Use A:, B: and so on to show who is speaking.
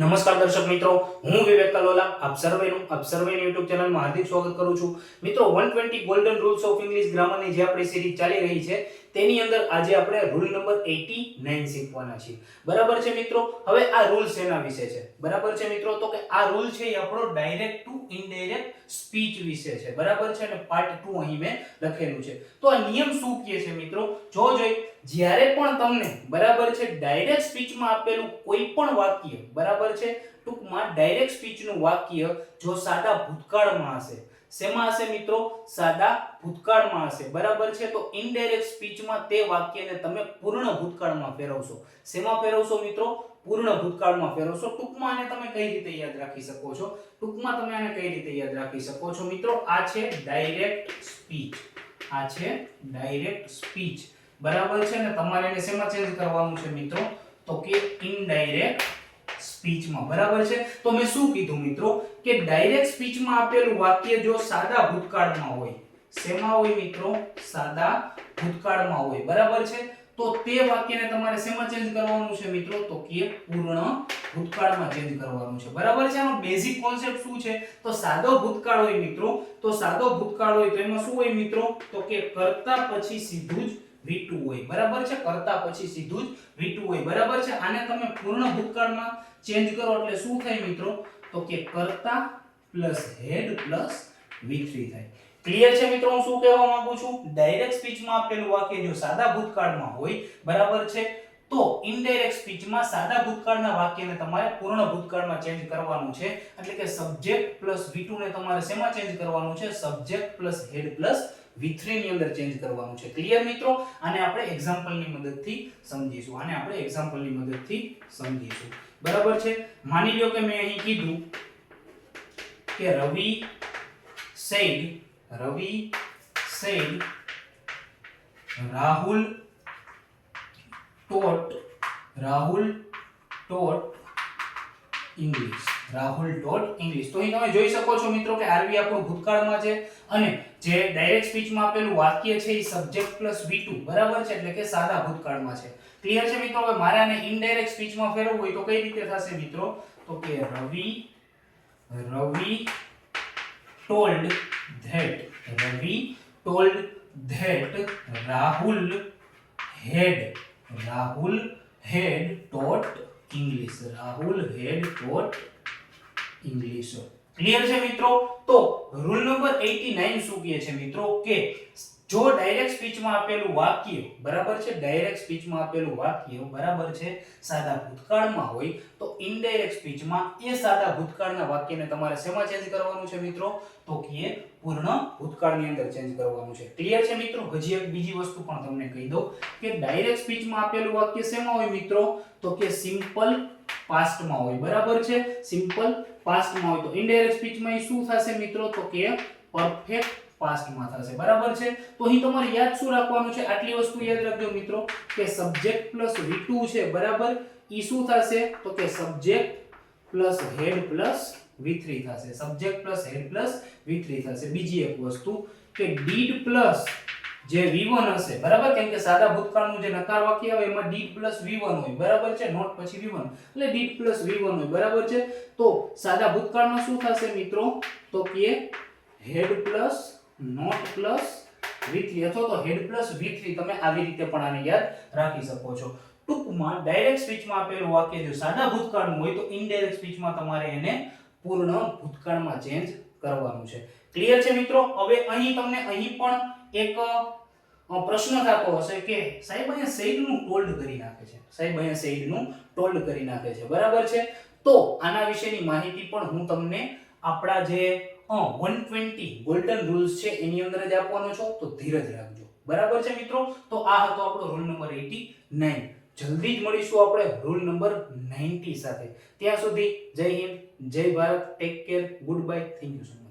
A: નમસ્કાર દર્શક મિત્રો, હું વિવેક કલોલા આપ સર્વેનું YouTube ચેનલમાં હાર્દિક સ્વાગત કરું છું. મિત્રો 120 ગોલ્ડન રૂલ્સ ઓફ ઇંગ્લિશ ગ્રામરની જે આપણી સિરીઝ ચાલી રહી છે તેની અંદર આજે આપણે રૂલ નંબર 89 શીખવાના છીએ. બરાબર છે મિત્રો? હવે આ રૂલ શેના વિશે છે? બરાબર છે મિત્રો? તો કે આ રૂલ છે એ આપણો ડાયરેક્ટ ટુ ઇનડાયરેક્ટ સ્પીચ વિશે છે. બરાબર છે? અને પાર્ટ 2 અહીં મેં લખેલું છે. તો આ નિયમ શું કહે છે મિત્રો? જોઈ જ્યારે પણ તમને બરાબર છે ડાયરેક્ટ સ્પીચમાં આપેલું કોઈ પણ વાક્ય બરાબર છે, ટૂંકમાં ડાયરેક્ટ સ્પીચનું વાક્ય જો સાદા ભૂતકાળમાં હશે, શેમાં હશે મિત્રો? સાદા ભૂતકાળમાં હશે. બરાબર છે? તો ઇનડાયરેક્ટ સ્પીચમાં તે વાક્યને તમે પૂર્ણ ભૂતકાળમાં ફેરવશો. શેમાં ફેરવશો મિત્રો? પૂર્ણ ભૂતકાળમાં ફેરવશો. ટૂંકમાં આને તમે કઈ રીતે યાદ રાખી શકો છો? ટૂંકમાં તમે આને કઈ રીતે યાદ રાખી શકો છો મિત્રો? આ છે ડાયરેક્ટ સ્પીચ. આ છે ડાયરેક્ટ સ્પીચ. બરાબર છે ને? તમારે એને શેમાં ચેન્જ કરવાનું છે મિત્રો? તો કે ઇનડાયરેક્ટ સ્પીચમાં. બરાબર છે? તો મેં શું કીધું મિત્રો? કે ડાયરેક્ટ સ્પીચમાં આપેલું વાક્ય જો સાદા ભૂતકાળમાં હોય, શેમાં હોય મિત્રો? સાદા ભૂતકાળમાં હોય. બરાબર છે? તો તે વાક્યને તમારે શેમાં ચેન્જ કરવાનું છે મિત્રો? તો કે પૂર્ણ ભૂતકાળમાં ચેન્જ કરવાનું છે. બરાબર છે? આનો બેઝિક કોન્સેપ્ટ શું છે? તો સાદો ભૂતકાળ હોય મિત્રો, તો સાદો ભૂતકાળ હોય તો એમાં શું હોય મિત્રો? તો કે કરતા પછી સીધું જ V2 હોય. બરાબર છે? કરતા પછી સીધું જ V2 હોય. બરાબર છે? આને તમે પૂર્ણ ભૂતકાળમાં ચેન્જ કરો એટલે શું થાય મિત્રો? તો કે કરતા પ્લસ હેડ પ્લસ V3 થાય. ક્લિયર છે મિત્રો? હું શું કહેવા માંગુ છું? ડાયરેક્ટ સ્પીચમાં આપેલું વાક્ય જો સાદા ભૂતકાળમાં હોય, બરાબર છે, તો ઇનડાયરેક્ટ સ્પીચમાં સાદા ભૂતકાળના વાક્યને તમારે પૂર્ણ ભૂતકાળમાં ચેન્જ કરવાનું છે. એટલે કે સબ્જેક્ટ પ્લસ V2 ને તમારે શેમાં ચેન્જ કરવાનું છે? Subject plus had plus V3 ની અંદર ચેન્જ કરવાનું છે. ક્લિયર મિત્રો? આને આપણે એક્ઝામ્પલની મદદથી સમજીશું. બરાબર છે? માની લ્યો કે મેં અહીં કીધું કે રવિ said Rahul taught English. તો અહીં તમે જોઈ શકો છો મિત્રો કે આરવી આપણું ભૂતકાળમાં છે અને જે ડાયરેક્ટ સ્પીચમાં આપેલું વાક્ય છે એ સબ્જેક્ટ પ્લસ V2. બરાબર છે? એટલે કે સાદા ભૂતકાળમાં છે. ક્લિયર છે મિત્રો? હવે મારે આને ઇનડાયરેક્ટ સ્પીચમાં ફેરવવું હોય તો કઈ રીતે થશે મિત્રો? તો કે રવિ told that Rahul had taught English. Clear છે મિત્રો? તો રૂલ નંબર 89 શું કહે છે મિત્રો? કે જો ડાયરેક્ટ સ્પીચમાં આપેલું વાક્ય, બરાબર છે, ડાયરેક્ટ સ્પીચમાં આપેલું વાક્ય બરાબર છે સાદા ભૂતકાળમાં હોય તો ઇનડાયરેક્ટ સ્પીચમાં એ સાદા ભૂતકાળના વાક્યને તમારે શેમાં ચેન્જ કરવાનું છે મિત્રો? તો કે પૂર્ણ ભૂતકાળની અંદર ચેન્જ કરવાનું છે. ક્લિયર છે મિત્રો? હજી એક બીજી વસ્તુ પણ તમને કહી દઉં કે ડાયરેક્ટ સ્પીચમાં આપેલું વાક્ય શેમાં હોય મિત્રો? તો કે સિમ્પલ પાસ્ટમાં હોય. બરાબર છે? સિમ્પલ પાસ્ટમાં હોય. તો ઇનડાયરેક્ટ સ્પીચમાં એ શું થશે મિત્રો? તો કે પરફેક્ટ પાસ્ટમાં થશે. બરાબર છે? તો અહીં તમારે યાદ શું રાખવાનું છે? આટલી વસ્તુ યાદ રાખજો મિત્રો કે સબ્જેક્ટ પ્લસ V2 છે, બરાબર, ઈ શું થશે? તો કે subject plus had plus V3 થશે. Subject plus had plus V3 થશે. બીજી એક વસ્તુ કે ડીડ પ્લસ જે V1 હશે, બરાબર, કેમ કે સાદા ભૂતકાળનું જે નકાર વાક્ય આવે એમાં ડીડ પ્લસ V1 હોય. બરાબર છે? નોટ પછી V1 એટલે ડીડ પ્લસ V1 હોય. બરાબર છે? તો સાદા ભૂતકાળમાં શું થશે મિત્રો? તો કે had plus not plus V3 અથવા તો હેડ પ્લસ V3. તમે આવી રીતે પણ આને યાદ રાખી શકો છો. ટૂંકમાં ડાયરેક્ટ સ્પીચમાં આપેલું વાક્ય જો સાદા ભૂતકાળનું હોય તો ઇનડાયરેક્ટ સ્પીચમાં તમારે એને પૂર્ણ ભૂતકાળમાં ચેન્જ કરવાનું છે. ક્લિયર છે મિત્રો? હવે અહીં પણ એક પ્રશ્ન થતો હશે કે સાહેબ અહીંયા સેડનું ટોલ્ડ કરી નાખે છે. બરાબર છે? તો આના વિશેની માહિતી પણ હું તમને આપણા જે 120 ગોલ્ડન રૂલ્સ છે એની અંદર જ આપવાનો છો, તો ધીરજ રાખજો. બરાબર છે મિત્રો? તો આ હતો આપણો રૂલ નંબર 89. જલ્દી જ મળીશું આપણે રૂલ નંબર 90 સાથે. ત્યાં સુધી જય હિન્દ, જય Bharat, take care, good bye, thank you so much.